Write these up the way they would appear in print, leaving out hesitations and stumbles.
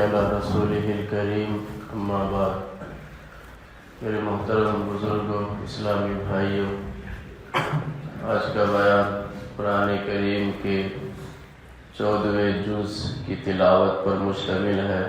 علی رسولہ الکریم اما بعد۔ میرے محترم بزرگوں، اسلامی بھائیوں، آج کا بیان قرآن کریم کے 14ویں جز کی تلاوت پر مشتمل ہے۔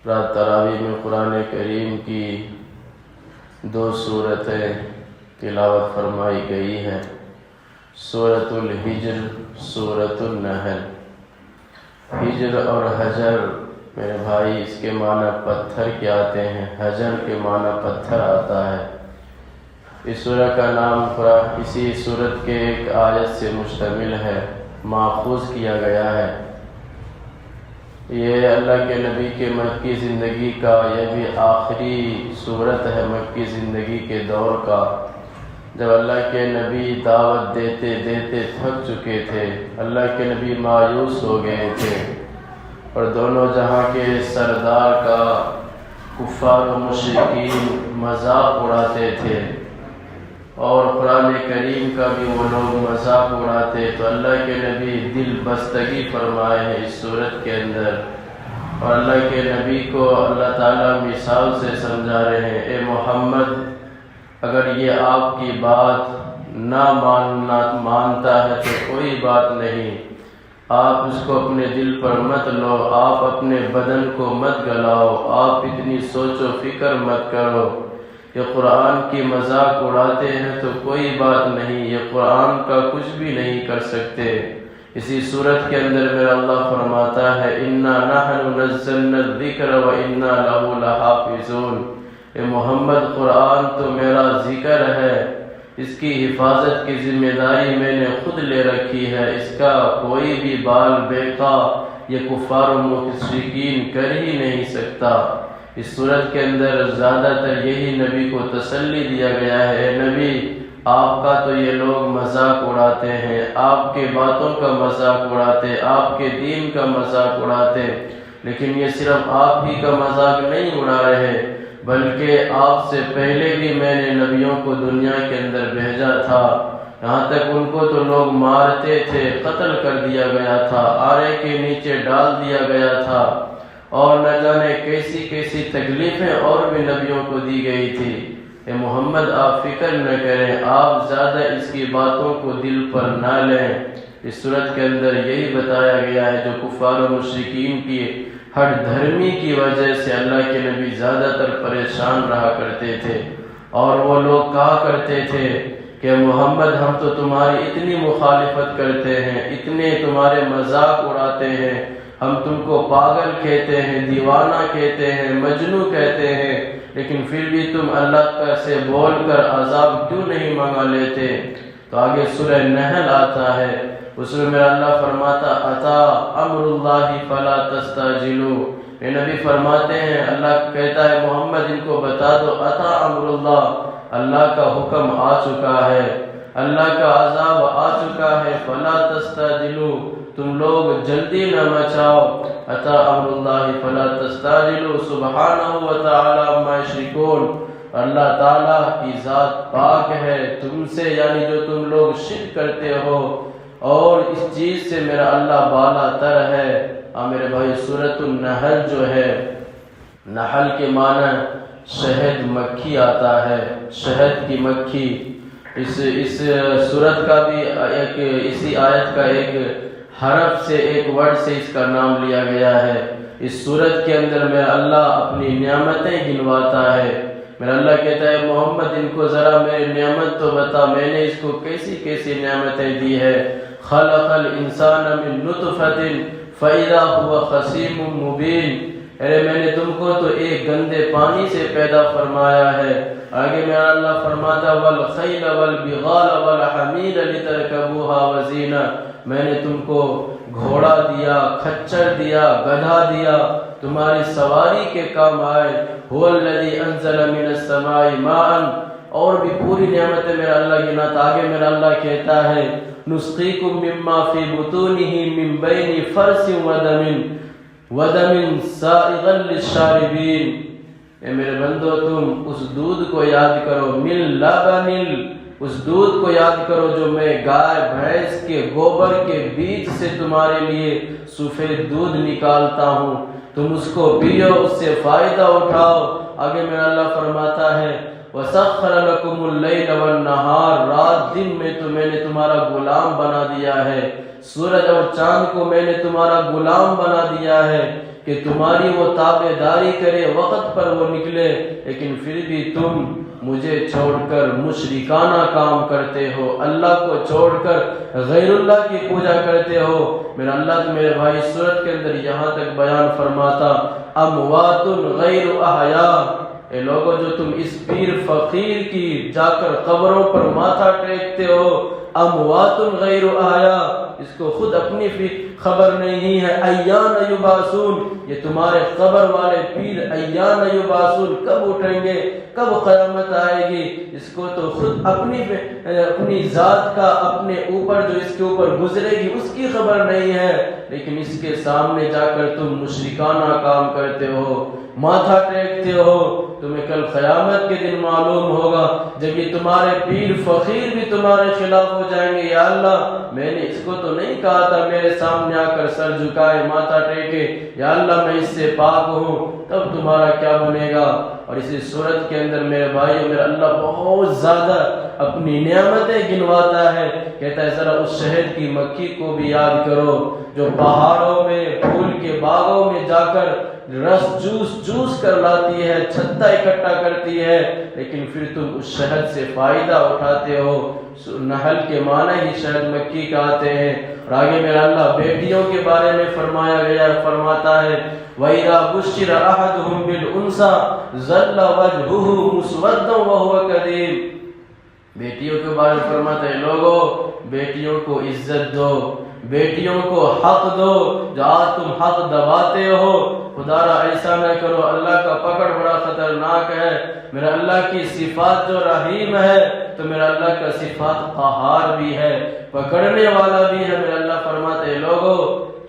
رات تراویح میں قرآن کریم کی 2 سورتیں تلاوت فرمائی گئی ہیں، سورۃ الحجر، سورۃ النحل۔ ہجر اور حجر میرے بھائی، اس کے معنی پتھر کے آتے ہیں، حجر کے معنی پتھر آتا ہے۔ اس سورہ کا نام اسی سورت کے ایک آیت سے مشتمل ہے، ماخوذ کیا گیا ہے۔ یہ اللہ کے نبی کے مکی زندگی کا یہ بھی آخری سورت ہے مکی زندگی کے دور کا، جب اللہ کے نبی دعوت دیتے دیتے تھک چکے تھے، اللہ کے نبی مایوس ہو گئے تھے، اور دونوں جہاں کے سردار کا کفار و مشرکین مذاق اڑاتے تھے، اور قرآن کریم کا بھی وہ لوگ مذاق اڑاتے، تو اللہ کے نبی دل بستگی فرمائے ہیں اس صورت کے اندر، اور اللہ کے نبی کو اللہ تعالیٰ مثال سے سمجھا رہے ہیں، اے محمد، اگر یہ آپ کی بات نہ مانتا ہے تو کوئی بات نہیں، آپ اس کو اپنے دل پر مت لو، آپ اپنے بدن کو مت گلاؤ، آپ اتنی سوچ و فکر مت کرو، یہ قرآن کی مذاق اڑاتے ہیں تو کوئی بات نہیں، یہ قرآن کا کچھ بھی نہیں کر سکتے۔ اسی صورت کے اندر میرا اللہ فرماتا ہے، اِنَّا نَحْنُ نَزَّلْنَا الذِّكْرَ وَإِنَّا لَهُ لَحَافِظُونَ۔ اے محمد، قرآن تو میرا ذکر ہے، اس کی حفاظت کی ذمہ داری میں نے خود لے رکھی ہے، اس کا کوئی بھی بال بیقا یہ کفار و مشرکین کر ہی نہیں سکتا۔ اس صورت کے اندر زیادہ تر یہی نبی کو تسلی دیا گیا ہے، اے نبی، آپ کا تو یہ لوگ مذاق اڑاتے ہیں، آپ کے باتوں کا مذاق اڑاتے، آپ کے دین کا مذاق اڑاتے، لیکن یہ صرف آپ ہی کا مذاق نہیں اڑا رہے، بلکہ آپ سے پہلے بھی میں نے نبیوں کو دنیا کے اندر بھیجا تھا، یہاں تک ان کو تو لوگ مارتے تھے، قتل کر دیا گیا تھا، آرے کے نیچے ڈال دیا گیا تھا، اور نہ جانے کیسی کیسی تکلیفیں اور بھی نبیوں کو دی گئی تھی۔ اے محمد، آپ فکر نہ کریں، آپ زیادہ اس کی باتوں کو دل پر نہ لیں۔ اس صورت کے اندر یہی بتایا گیا ہے، جو کفار و مشرکین کی ہر دھرمی کی وجہ سے اللہ کے نبی زیادہ تر پریشان رہا کرتے تھے، اور وہ لوگ کہا کرتے تھے کہ محمد، ہم تو تمہاری اتنی مخالفت کرتے ہیں، اتنے تمہارے مذاق اڑاتے ہیں، ہم تم کو پاگل کہتے ہیں، دیوانہ کہتے ہیں، مجنوں کہتے ہیں، لیکن پھر بھی تم اللہ کا سے بول کر عذاب کیوں نہیں منگا لیتے؟ تو آگے سورہ نحل آتا ہے، اس میں میرا اللہ فرماتا، اتا امر اللہ فلا تستعجلوا۔ اے نبی فرماتے ہیں، اللہ کہتا ہے محمد ان کو بتا دو، اتا امر اللہ، اللہ کا حکم آ چکا ہے، اللہ کا عذاب آ چکا ہے، فلا تستعجلوا، تم لوگ جلدی نہ مچاؤ، اتا امر اللہ فلا تستعجلوا، سبحانہ وتعالی عما یشرکون، اللہ تعالیٰ کی ذات پاک ہے تم سے، یعنی جو تم لوگ شرک کرتے ہو، اور اس چیز سے میرا اللہ بالا تر ہے۔ میرے بھائی، سورۃ النحل جو ہے، نحل کے معنی شہد مکھی آتا ہے، شہد کی مکھی۔ اس سورت کا بھی اسی آیت کا ایک حرف سے، ایک ورڈ سے اس کا نام لیا گیا ہے۔ اس سورت کے اندر میرا اللہ اپنی نعمتیں گنواتا ہے، میرا اللہ کہتا ہے محمد ان کو ذرا میری نعمت تو بتا، میں نے اس کو کیسی کیسی نعمتیں دی ہے۔ خلق الانسان من نطفۃ فاذا هو خصیم مبین، ارے میں نے تم کو تو ایک گندے پانی سے پیدا فرمایا ہے۔ آگے میرا اللہ فرماتا، والخیل والبغال والحمیر لترکبوها وزینہ، میں نے تم کو گھوڑا دیا، کھچر دیا، گدھا دیا، تمہاری سواری کے کام آئے۔ هو الذی انزل من السماء ماء، اور بھی پوری نعمتیں میرا اللہ گناتا۔ آگے میرا اللہ کہتا ہے، نسقیکم مما فی بطونہ من بین فرث ودم سائغا للشاربین، اے میرے بندو تم اس دودھ کو یاد کرو، من لبن، اس دودھ کو یاد کرو جو میں گائے بھینس کے گوبر کے بیج سے تمہارے لیے سفید دودھ نکالتا ہوں، تم اس کو پیو، اس سے فائدہ اٹھاؤ۔ آگے میرا اللہ فرماتا ہے وَسَخَّرَ لَكُمُ اللَّيْلَ وَالنَّهَارَ، رات دن میں تو میں نے تمہارا غلام بنا دیا ہے، سورج اور چاند کو میں نے تمہارا غلام بنا دیا ہے کہ تمہاری وہ تابع داری کرے، وقت پر وہ نکلے، لیکن پھر بھی تم مجھے چھوڑ کر مشرکانہ کام کرتے ہو، اللہ کو چھوڑ کر غیر اللہ کی پوجا کرتے ہو۔ میرا اللہ میرے بھائی سورت کے اندر یہاں تک بیان فرماتا اموات غیر احیاء، اے لوگوں جو تم اس پیر فقیر کی جا کر قبروں پر ماتھا ٹیکتے ہو، اموات غیر احیاء، اس کو خود اپنی خبر نہیں ہے، ایان یبعثون، یہ تمہارے قبر والے پیر ایان یبعثون، کب اٹھیں گے، کب قیامت آئے گی، اس کو تو خود اپنی ذات کا اپنے اوپر جو اس کے اوپر گزرے گی اس کی خبر نہیں ہے، لیکن اس کے سامنے جا کر تم مشرکانہ کام کرتے ہو، ماتھا ٹیکتے ہو۔ تمہیں کل قیامت کے دن معلوم ہوگا جب یہ تمہارے پیر فقیر بھی تمہارے خلاف ہو جائیں گے، یا اللہ میں نے اس کو تو نہیں کہا تھا میرے سامنے آ کر سر جھکائے ماتھا ٹیکے، یا اللہ میں اس سے پاک ہوں، تب تمہارا کیا بنے گا۔ اور اسی صورت کے اندر میرے بھائی میرا اللہ بہت زیادہ اپنی نعمتیں گنواتا ہے، کہتا ہے ذرا اس شہد کی مکھی کو بھی یاد کرو جو پہاڑوں میں پھول کے باغوں میں جا کر رس چوس کر لاتی ہے، چھتا اکٹھا کرتی ہے، لیکن پھر تم اس شہد سے فائدہ اٹھاتے ہو۔ نحل کے معنی ہی شہد مکھی کا آتے ہیں۔ اور آگے میرا اللہ بیٹیوں کے بارے میں فرمایا گیا، فرماتا ہے وَإِذَا بُشِّرَ أَحَدُهُم بِالْأُنثَىٰ ظَلَّ وَجْهُهُ مُسْوَدًّا وَهُوَ كَظِيمٌ، بیٹیوں کے بارے میں فرماتا ہے لوگوں بیٹیوں کو عزت دو، بیٹیوں کو حق دو، جو آج تم حق دباتے ہو خدا را ایسا نہ کرو، اللہ کا پکڑ بڑا خطرناک ہے۔ میرا اللہ کی صفات جو رحیم ہے تو میرا اللہ کا صفات قہار بھی ہے، پکڑنے والا بھی ہے۔ میرا اللہ فرماتے ہیں لوگوں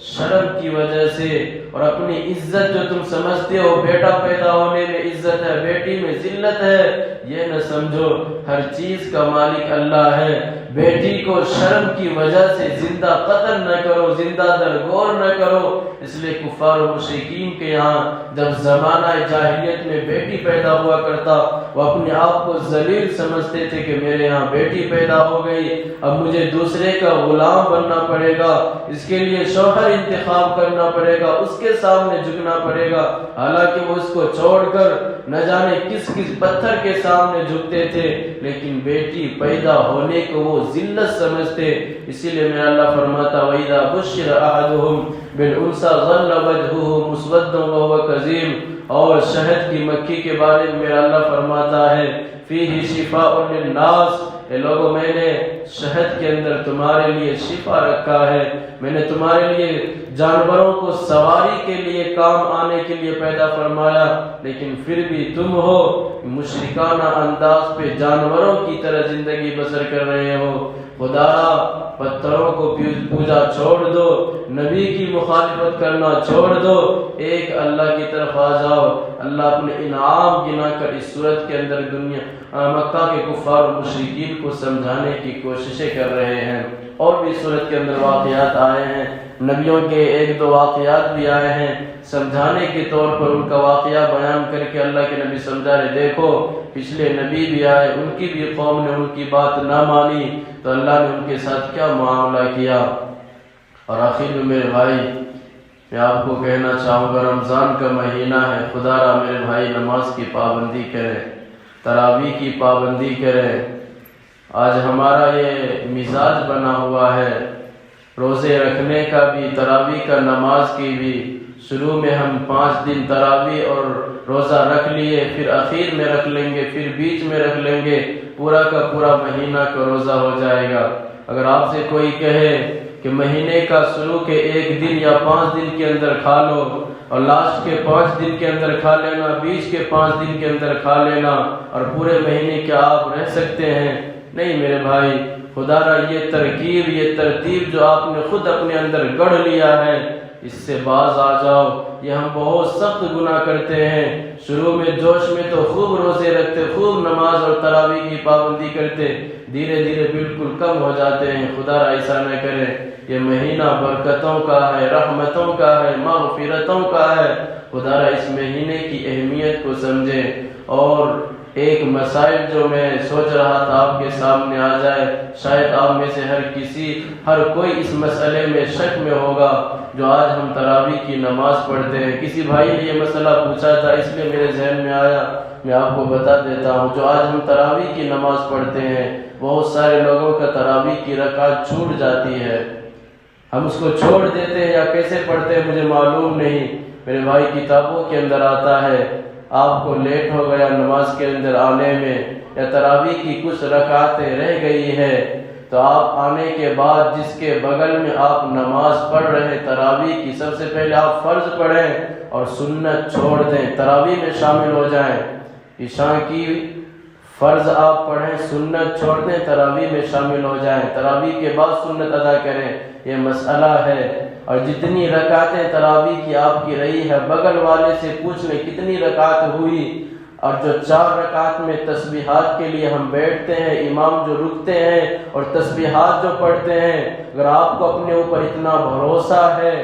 شرم کی وجہ سے اور اپنی عزت جو تم سمجھتے ہو بیٹا پیدا ہونے میں عزت ہے، بیٹی میں ذلت ہے، یہ نہ سمجھو ہر چیز کا مالک اللہ ہے۔ بیٹی کو شرم کی وجہ سے زندہ قتل نہ کرو، زندہ درگور نہ کرو۔ اس لیے کفار و مشرکین کے یہاں جب زمانہ جاہلیت میں بیٹی پیدا ہوا کرتا وہ اپنے آپ کو ذلیل سمجھتے تھے کہ میرے یہاں بیٹی پیدا ہو گئی، اب مجھے دوسرے کا غلام بننا پڑے گا، اس کے لیے شوہر انتخاب کرنا پڑے گا، اس کے سامنے جھکنا پڑے گا۔ حالانکہ وہ اس کو چھوڑ کر نہ جانے کس پتھر کے سامنے جھکتے تھے، لیکن بیٹی پیدا ہونے کو وہ ذلت سمجھتے۔ اسی لیے میرا اللہ فرماتا وَإِذَا بُشِّرَ أَحَدُهُم بِالْأُنثَىٰ ظَلَّ وَجْهُهُ مُسْوَدًّا وَهُوَ كَظِيمٌ۔ اور شہد کی مکھی کے بارے میں میرا اللہ فرماتا ہے فِيهِ شِفَاءٌ لِلنَّاسِ، اے لوگوں میں نے شہد کے اندر تمہارے لیے شفا رکھا ہے، میں نے تمہارے لیے جانوروں کو سواری کے لیے کام آنے کے لیے پیدا فرمایا، لیکن پھر بھی تم ہو مشرکانہ انداز پہ جانوروں کی طرح زندگی بسر کر رہے ہو۔ خدا پتھروں کو پوجا چھوڑ دو، نبی کی مخالفت کرنا چھوڑ دو، ایک اللہ کی طرف آ جاؤ۔ اللہ اپنے انعام گنا کر اس صورت کے اندر مکہ کے کفار و مشرکین کو سمجھانے کی کوششیں کر رہے ہیں۔ اور بھی صورت کے اندر واقعات آئے ہیں، نبیوں کے ایک دو واقعات بھی آئے ہیں، سمجھانے کے طور پر ان کا واقعہ بیان کر کے اللہ کے نبی سمجھا رہے دیکھو پچھلے نبی بھی آئے، ان کی بھی قوم نے ان کی بات نہ مانی تو اللہ نے ان کے ساتھ کیا معاملہ کیا۔ اور آخر میں میرے بھائی میں آپ کو کہنا چاہوں گا رمضان کا مہینہ ہے، خدا را میرے بھائی نماز کی پابندی کریں، تراویح کی پابندی کریں۔ آج ہمارا یہ مزاج بنا ہوا ہے روزے رکھنے کا بھی، تراویح کا نماز کی بھی۔ شروع میں ہم 5 دن تراویح اور روزہ رکھ لیے، پھر اخیر میں رکھ لیں گے، پھر بیچ میں رکھ لیں گے، پورا کا پورا مہینہ کا روزہ ہو جائے گا۔ اگر آپ سے کوئی کہے کہ مہینے کا شروع کے 1 دن یا 5 دن کے اندر کھا لو اور لاسٹ کے 5 دن کے اندر کھا لینا، بیچ کے 5 دن کے اندر کھا لینا اور پورے مہینے کیا آپ رہ سکتے ہیں؟ نہیں میرے بھائی، خدا را یہ ترکیب، یہ ترتیب جو آپ نے خود اپنے اندر گڑھ لیا ہے اس سے باز آ جاؤ۔ یہ ہم بہت سخت گناہ کرتے ہیں، شروع میں جوش میں تو خوب روزے رکھتے، خوب نماز اور تراویح کی پابندی کرتے، دھیرے دھیرے بالکل کم ہو جاتے ہیں۔ خدا را ایسا نہ کرے۔ یہ مہینہ برکتوں کا ہے، رحمتوں کا ہے، مغفرتوں کا ہے۔ خدا را اس مہینے کی اہمیت کو سمجھیں، اور ایک مسائل جو میں سوچ رہا تھا آپ کے سامنے آ جائے۔ شاید آپ میں سے ہر کوئی اس مسئلے میں شک میں ہوگا۔ جو آج ہم تراویح کی نماز پڑھتے ہیں، کسی بھائی نے یہ مسئلہ پوچھا تھا، اس لیے میرے ذہن میں آیا، میں آپ کو بتا دیتا ہوں۔ جو آج ہم تراویح کی نماز پڑھتے ہیں، بہت سارے لوگوں کا تراویح کی رکعت چھوٹ جاتی ہے، ہم اس کو چھوڑ دیتے ہیں یا کیسے پڑھتے ہیں مجھے معلوم نہیں۔ میرے بھائی کتابوں کے اندر آتا ہے، آپ کو لیٹ ہو گیا نماز کے اندر آنے میں، یا تراویح کی کچھ رکعتیں رہ گئی ہے، تو آپ آنے کے بعد جس کے بغل میں آپ نماز پڑھ رہے ہیں تراویح کی، سب سے پہلے آپ فرض پڑھیں اور سنت چھوڑ دیں، تراویح میں شامل ہو جائیں۔ عشاء کی فرض آپ پڑھیں، سنت چھوڑ دیں، تراویح میں شامل ہو جائیں، تراویح کے بعد سنت ادا کریں، یہ مسئلہ ہے۔ اور جتنی رکعتیں تراویح کی آپ کی رہی ہے، بغل والے سے پوچھ لیں کتنی رکعت ہوئی۔ اور جو 4 رکعت میں تسبیحات کے لیے ہم بیٹھتے ہیں، امام جو رکتے ہیں اور تسبیحات جو پڑھتے ہیں، اگر آپ کو اپنے اوپر اتنا بھروسہ ہے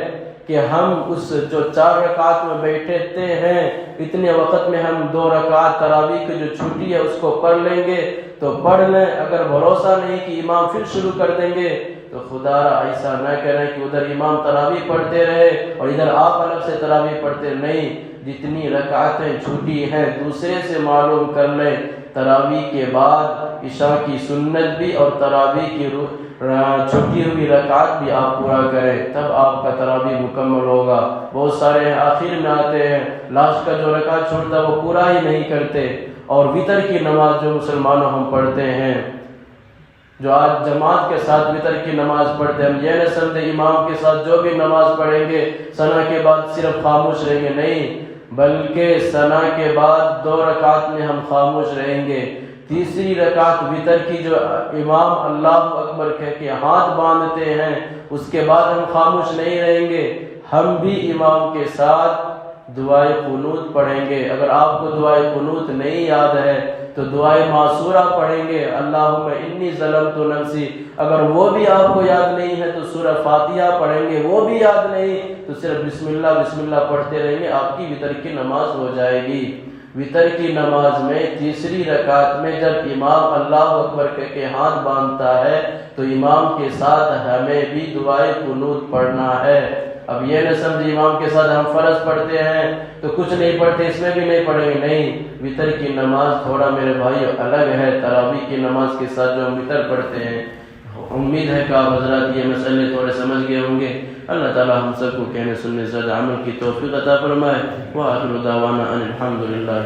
کہ ہم اس جو 4 رکعت میں بیٹھتے ہیں، اتنے وقت میں ہم 2 رکعت تراویح کی جو چھٹی ہے اس کو پڑھ لیں گے تو پڑھ لیں۔ اگر بھروسہ نہیں کہ امام پھر شروع کر دیں گے تو خدا را ایسا نہ کریں کہ ادھر امام تراویح پڑھتے رہے اور ادھر آپ الگ سے تراویح پڑھتے نہیں۔ جتنی رکعتیں چھوٹی ہیں دوسرے سے معلوم کر لیں۔ تراویح کے بعد عشاء کی سنت بھی اور تراویح کی چھٹی ہوئی رکعت بھی آپ پورا کریں، تب آپ کا تراویح مکمل ہوگا۔ بہت سارے آخر میں آتے ہیں، لاسٹ کا جو رکعت چھوڑتا وہ پورا ہی نہیں کرتے۔ اور وتر کی نماز جو مسلمانوں ہم پڑھتے ہیں، جو آج جماعت کے ساتھ وتر کی نماز پڑھتے ہیں، ہم یہ نہ سمجھیں امام کے ساتھ جو بھی نماز پڑھیں گے ثنا کے بعد صرف خاموش رہیں گے، نہیں، بلکہ ثنا کے بعد 2 رکعت میں ہم خاموش رہیں گے۔ تیسری رکعت وتر کی جو امام اللہ اکبر کہہ کے ہاتھ باندھتے ہیں، اس کے بعد ہم خاموش نہیں رہیں گے، ہم بھی امام کے ساتھ دعائے قنوت پڑھیں گے۔ اگر آپ کو دعائے قنوت نہیں یاد ہے تو دعائے معصورہ پڑھیں گے، اللہم انی ظلمت نفسی۔ اگر وہ بھی آپ کو یاد نہیں ہے تو سورہ فاتحہ پڑھیں گے، وہ بھی یاد نہیں تو صرف بسم اللہ بسم اللہ پڑھتے رہیں گے، آپ کی وتر کی نماز ہو جائے گی۔ وتر کی نماز میں تیسری رکعت میں جب امام اللہ اکبر کہہ کے ہاتھ باندھتا ہے تو امام کے ساتھ ہمیں بھی دعائے قنوت پڑھنا ہے۔ اب یہ نہ سمجھ امام کے ساتھ ہم فرض پڑھتے ہیں تو کچھ نہیں پڑھتے، اس میں بھی نہیں پڑھیں گے، نہیں۔ وتر کی نماز تھوڑا میرے بھائی الگ ہے تراویح کی نماز کے ساتھ جو ہم وتر پڑھتے ہیں۔ امید ہے کہ آپ حضرات یہ مسئلے تھوڑے سمجھ گئے ہوں گے۔ اللہ تعالی ہم سب کو کہنے سننے سے عمل کی توفیق عطا فرمائے۔ وآخر دعوانا ان الحمد للہ۔